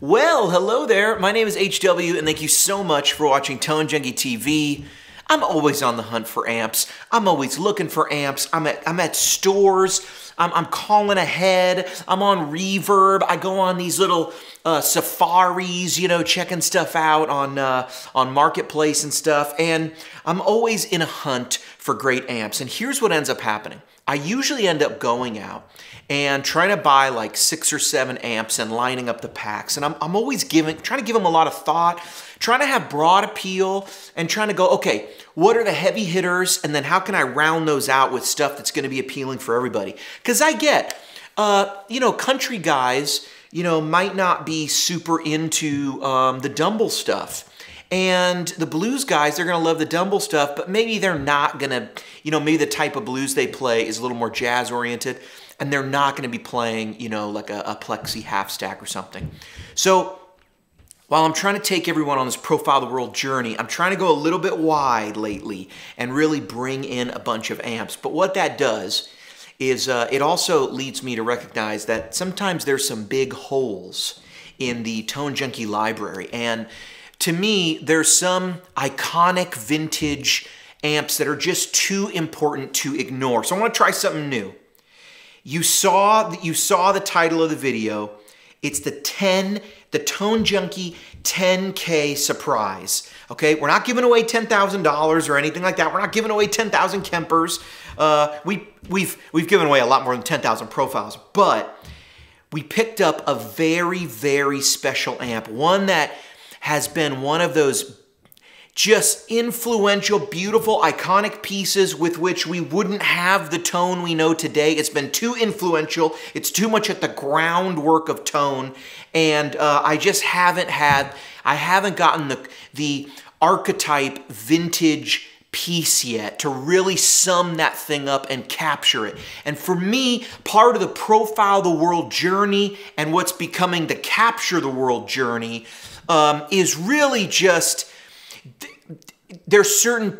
Well, hello there. My name is HW, and thank you so much for watching Tone Junkie TV. I'm always on the hunt for amps. I'm always looking for amps. I'm at stores. I'm calling ahead. I'm on Reverb. I go on these little safaris, you know, checking stuff out on Marketplace and stuff. And I'm always in a hunt for great amps. And here's what ends up happening. I usually end up going out and trying to buy like 6 or 7 amps and lining up the packs. And I'm always trying to give them a lot of thought, trying to have broad appeal, and trying to go, okay, what are the heavy hitters? And then how can I round those out with stuff that's going to be appealing for everybody? Because I get, you know, country guys, you know, might not be super into the Dumble stuff. And the blues guys, they're going to love the Dumble stuff, but maybe they're not going to, you know, maybe the type of blues they play is a little more jazz oriented, and they're not going to be playing, you know, like a Plexi half stack or something. So while I'm trying to take everyone on this Profile the World journey, I'm trying to go a little bit wide lately and really bring in a bunch of amps. But what that does is it also leads me to recognize that sometimes there's some big holes in the Tone Junkie library. And to me, there's some iconic vintage amps that are just too important to ignore. So I want to try something new. You saw the title of the video. It's the Tone Junkie 10K surprise. Okay, we're not giving away $10,000 or anything like that. We're not giving away 10,000 Kempers. We've given away a lot more than 10,000 profiles, but we picked up a very, very special amp, one that has been one of those just influential, beautiful, iconic pieces with which we wouldn't have the tone we know today. It's been too influential. It's too much at the groundwork of tone. And I haven't gotten the archetype vintage piece yet to really sum that thing up and capture it. And for me, part of the Profile the World journey and what's becoming the Capture the World journey is really just, there's certain,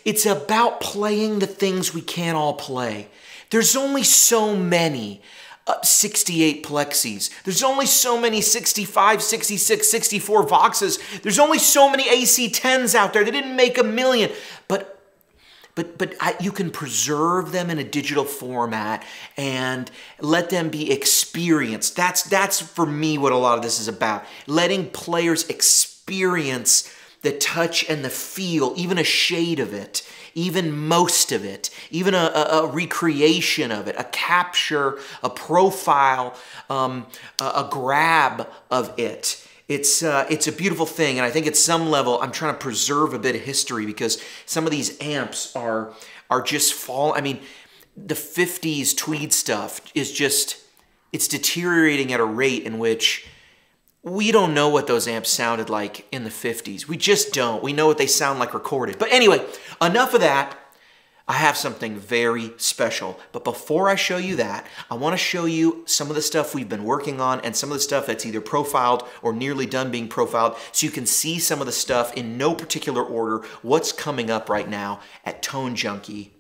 it's about playing the things we can't all play. There's only so many 68 Plexis. There's only so many 65, 66, 64 Voxes. There's only so many AC-10s out there. They didn't make a million. But you can preserve them in a digital format and let them be experienced. That's for me what a lot of this is about. Letting players experience the touch and the feel, even a shade of it, even most of it, even a recreation of it, a capture, a profile, a grab of it. It's a beautiful thing, and I think at some level I'm trying to preserve a bit of history because some of these amps are just I mean, the 50s tweed stuff is just, it's deteriorating at a rate in which we don't know what those amps sounded like in the 50s. We just don't. We know what they sound like recorded. But anyway, enough of that. I have something very special. But before I show you that, I want to show you some of the stuff we've been working on and some of the stuff that's either profiled or nearly done being profiled, so you can see some of the stuff in no particular order, what's coming up right now at Tone Junkie.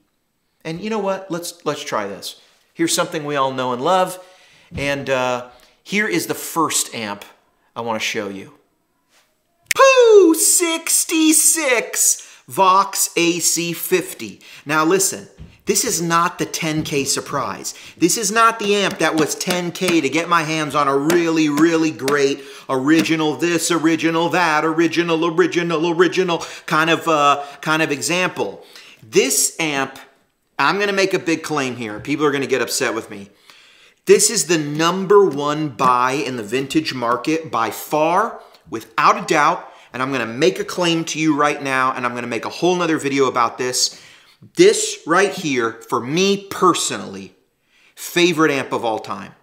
And you know what? Let's try this. Here's something we all know and love. And here is the first amp I want to show you. Pooh! 66 Vox AC50. Now listen, this is not the 10K surprise. This is not the amp that was 10K to get my hands on a really, really great original this, original that, original kind of example. This amp, I'm going to make a big claim here. People are going to get upset with me. This is the #1 buy in the vintage market by far, without a doubt, and I'm going to make a claim to you right now, and I'm going to make a whole nother video about this. This right here, for me personally, favorite amp of all time.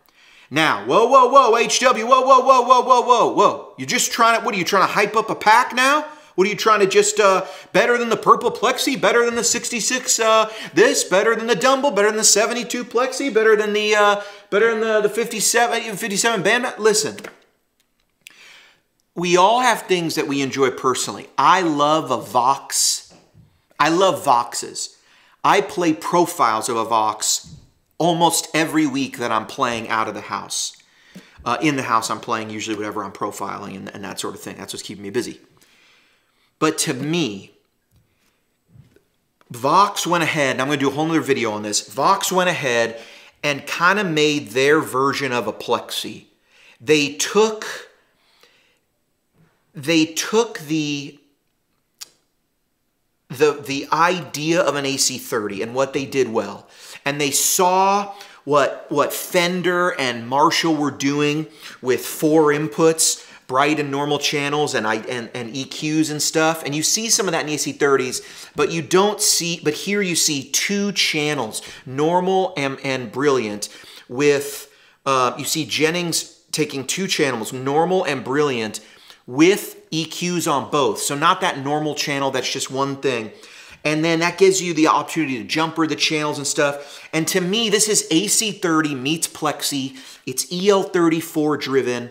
Now, whoa, HW, whoa. You're just trying to, what are you trying to hype up a pack now? What are you trying to just, better than the purple Plexi, better than the 66, this, better than the Dumble, better than the 72 Plexi, better than the 57 band? Listen, we all have things that we enjoy personally. I love a Vox. I love Voxes. I play profiles of a Vox almost every week that I'm playing out of the house. In the house, I'm playing usually whatever I'm profiling and that sort of thing. That's what's keeping me busy. But to me, Vox went ahead, and I'm going to do a whole other video on this. Vox went ahead and kind of made their version of a plexi. They took the idea of an AC30 and what they did well, and they saw what Fender and Marshall were doing with 4 inputs, bright and normal channels and EQs and stuff. And you see some of that in AC30s, but you don't see, but here you see 2 channels, normal and brilliant, with, you see Jennings taking 2 channels, normal and brilliant, with EQs on both. So not that normal channel that's just one thing. And then that gives you the opportunity to jumper the channels and stuff. And to me, this is AC30 meets Plexi. It's EL34 driven.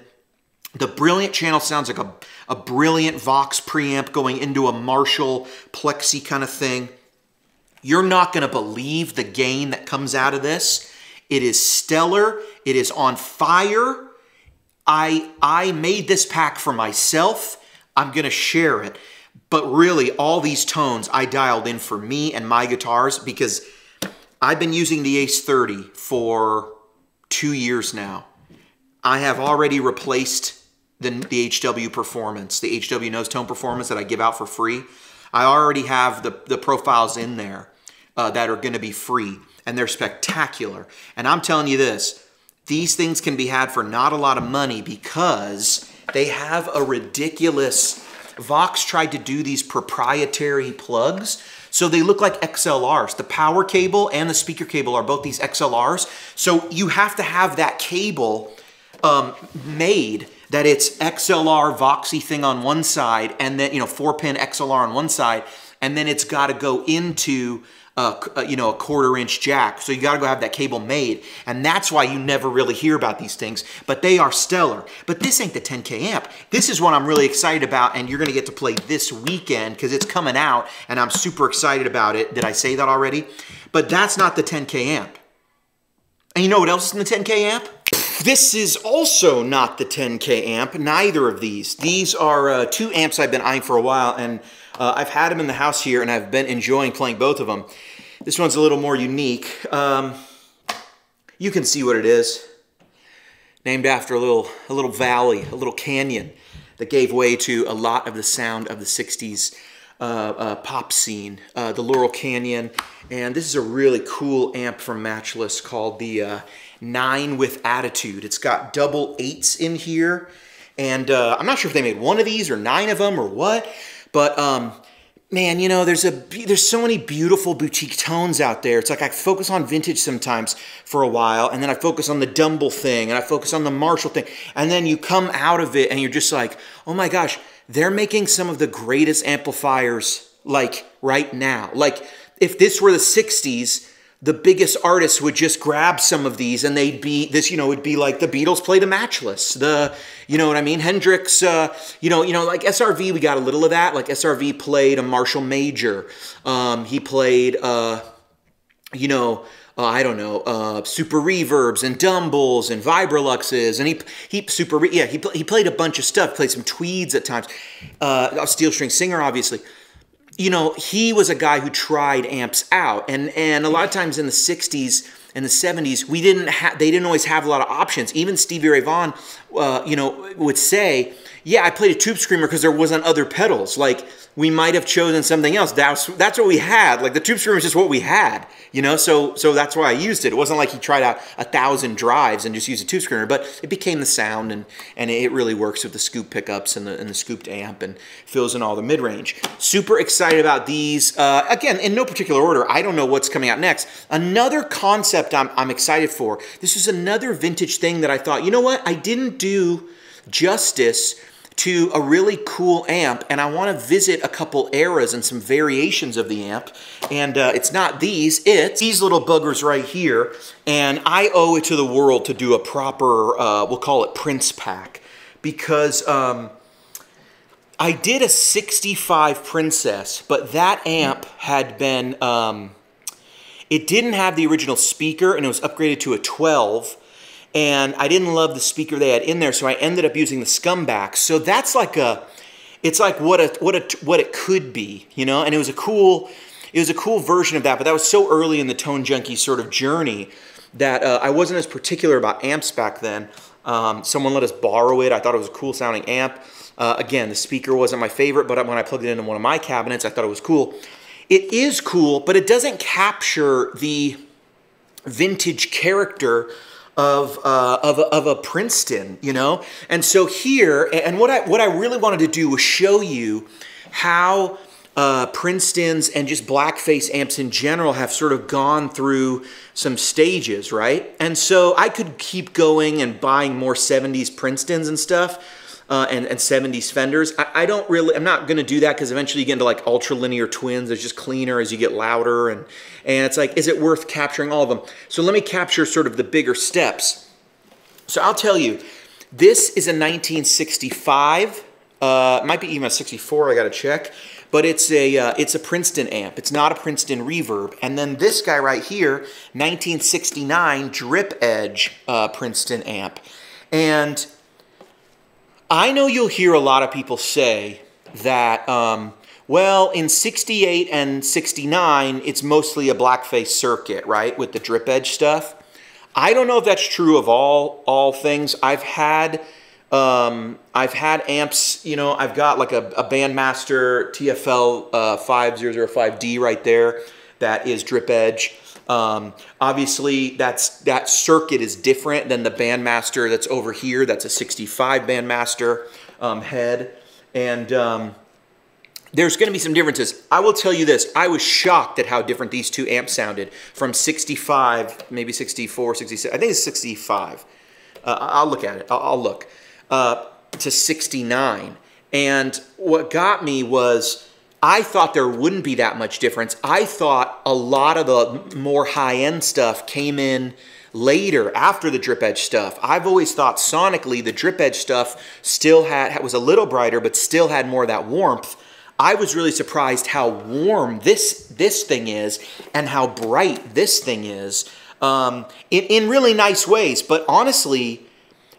The brilliant channel sounds like a brilliant Vox preamp going into a Marshall Plexi kind of thing. You're not going to believe the gain that comes out of this. It is stellar. It is on fire. I made this pack for myself. I'm going to share it. But really, all these tones I dialed in for me and my guitars because I've been using the Ace 30 for 2 years now. I have already replaced the HW Performance, the HW Nose Tone Performance that I give out for free. I already have the profiles in there that are going to be free, and they're spectacular. And I'm telling you this, these things can be had for not a lot of money because they have a ridiculous... Vox tried to do these proprietary plugs, so they look like XLRs. The power cable and the speaker cable are both these XLRs, so you have to have that cable made that it's XLR Voxy thing on one side, and then, 4-pin XLR on one side, and then it's got to go into a 1/4-inch jack. So you got to go have that cable made, and that's why you never really hear about these things. But they are stellar. But this ain't the 10K amp. This is what I'm really excited about, and you're going to get to play this weekend because it's coming out, and I'm super excited about it. Did I say that already? But that's not the 10K amp. And you know what else is in the 10K amp? This is also not the 10K amp, neither of these. These are 2 amps I've been eyeing for a while, and I've had them in the house here, and I've been enjoying playing both of them. This one's a little more unique. You can see what it is. Named after a little valley, a little canyon that gave way to a lot of the sound of the 60s pop scene, the Laurel Canyon. And this is a really cool amp from Matchless called the 9 with Attitude. It's got double 8s in here. And I'm not sure if they made 1 of these or 9 of them or what. But man, there's so many beautiful boutique tones out there. It's like I focus on vintage sometimes for a while, and then I focus on the Dumble thing, and I focus on the Marshall thing, and then you come out of it and you're just like, oh my gosh, they're making some of the greatest amplifiers like right now. Like if this were the 60s, the biggest artists would just grab some of these and they'd be, this, it'd be like the Beatles played a Matchless. You know what I mean? Hendrix, like SRV, we got a little of that. Like SRV played a Marshall Major. He played, I don't know, Super Reverbs and Dumbles and Vibroluxes. And he played a bunch of stuff, played some tweeds at times. A steel string singer, obviously. He was a guy who tried amps out, and a lot of times in the 60s and the 70s, they didn't always have a lot of options. Even Stevie Ray Vaughan, would say, yeah, I played a tube screamer because there wasn't other pedals. Like, we might have chosen something else. That's what we had. Like, the tube screamer is just what we had, so that's why I used it. It wasn't like he tried out 1,000 drives and just used a tube screamer, but it became the sound, and it really works with the scoop pickups and the scooped amp and fills in all the mid-range. Super excited about these. Again, in no particular order. I don't know what's coming out next. Another concept I'm excited for. This is another vintage thing that I thought, you know what? I didn't do justice to a really cool amp, and I want to visit a couple eras and some variations of the amp. And it's not these, it's these little buggers right here. And I owe it to the world to do a proper, we'll call it Prince pack, because I did a 65 Princess, but that amp had been, it didn't have the original speaker, and it was upgraded to a 12. and I didn't love the speaker they had in there, so I ended up using the Scumbag. So that's like it's like what it could be, you know. And it was a cool version of that. But that was so early in the Tone Junkie sort of journey that I wasn't as particular about amps back then. Someone let us borrow it. I thought it was a cool sounding amp. Again, the speaker wasn't my favorite, but when I plugged it into one of my cabinets, I thought it was cool. It is cool, but it doesn't capture the vintage character of a Princeton, you know. And so here, and what I really wanted to do was show you how Princeton's and just blackface amps in general have sort of gone through some stages, right? And so I could keep going and buying more 70s Princetons and stuff. And 70s Fenders. I'm not going to do that because eventually you get into like ultra linear twins. It's just cleaner as you get louder. And it's like, is it worth capturing all of them? So let me capture sort of the bigger steps. So I'll tell you, this is a 1965. Might be even a 64, I got to check. But it's a Princeton amp. It's not a Princeton reverb. And then this guy right here, 1969 Drip Edge Princeton amp. And I know you'll hear a lot of people say that, well, in 68 and 69, it's mostly a blackface circuit, right, with the drip edge stuff. I don't know if that's true of all things. I've had amps, you know, I've got like a Bandmaster TFL 5005D right there that is drip edge. Obviously, that circuit is different than the Bandmaster that's over here. That's a 65 Bandmaster head. And there's going to be some differences. I will tell you this. I was shocked at how different these two amps sounded from 65, maybe 64, 66. I think it's 65. I'll look at it. I'll look. To 69. And what got me was, I thought there wouldn't be that much difference. I thought a lot of the more high-end stuff came in later, after the drip edge stuff. I've always thought sonically the drip edge stuff still was a little brighter, but still had more of that warmth. I was really surprised how warm this thing is and how bright this thing is in really nice ways. But honestly,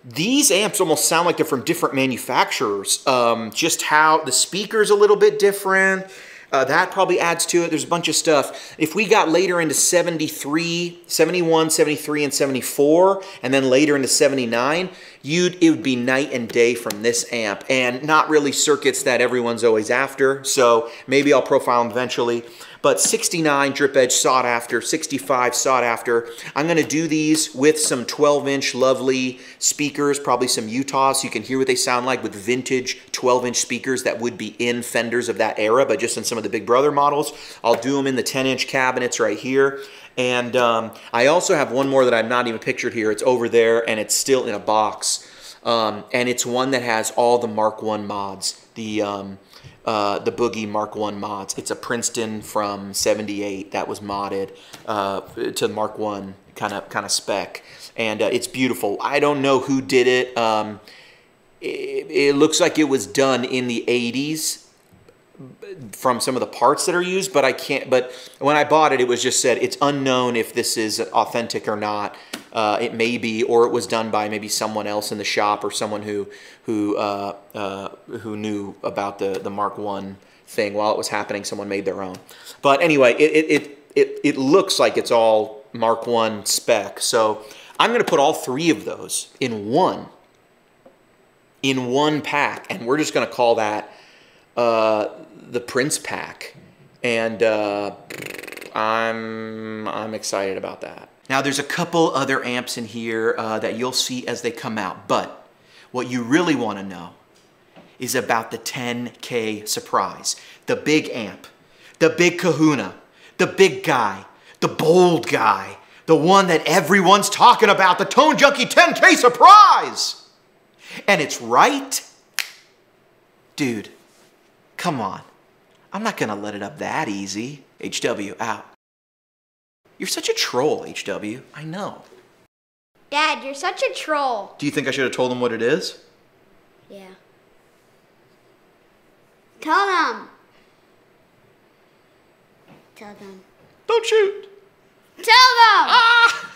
these amps almost sound like they're from different manufacturers. Just how the speaker's a little bit different. That probably adds to it. There's a bunch of stuff. If we got later into 73, 71, 73, and 74, and then later into 79, it would be night and day from this amp. And not really circuits that everyone's always after. So maybe I'll profile them eventually. But 69 drip edge sought after, 65 sought after. I'm going to do these with some 12-inch lovely speakers, probably some Utahs, so you can hear what they sound like with vintage 12-inch speakers that would be in Fenders of that era, but just in some of the Big Brother models. I'll do them in the 10-inch cabinets right here. And I also have one more that I've not even pictured here. It's over there, and it's still in a box. And it's one that has all the Mark I mods, the Boogie Mark I mods. It's a Princeton from 78 that was modded to Mark I kind of spec. And it's beautiful. I don't know who did it. It looks like it was done in the 80s from some of the parts that are used, but I can't. But when I bought it, it was just said it's unknown if this is authentic or not. It may be, or it was done by maybe someone else in the shop or someone who knew about the Mark I thing while it was happening. Someone made their own. But anyway, it looks like it's all Mark I spec. So I'm going to put all three of those in one pack, and we're just going to call that the Prince pack. And I'm excited about that. Now, there's a couple other amps in here that you'll see as they come out, but what you really want to know is about the 10K surprise. The big amp, the big kahuna, the big guy, the bold guy, the one that everyone's talking about, the Tone Junkie 10K surprise! And it's right. Dude, come on. I'm not going to let it up that easy. HW, out. You're such a troll, HW. I know. Dad, you're such a troll. Do you think I should have told them what it is? Yeah. Tell them. Tell them. Don't shoot. Tell them! Ah!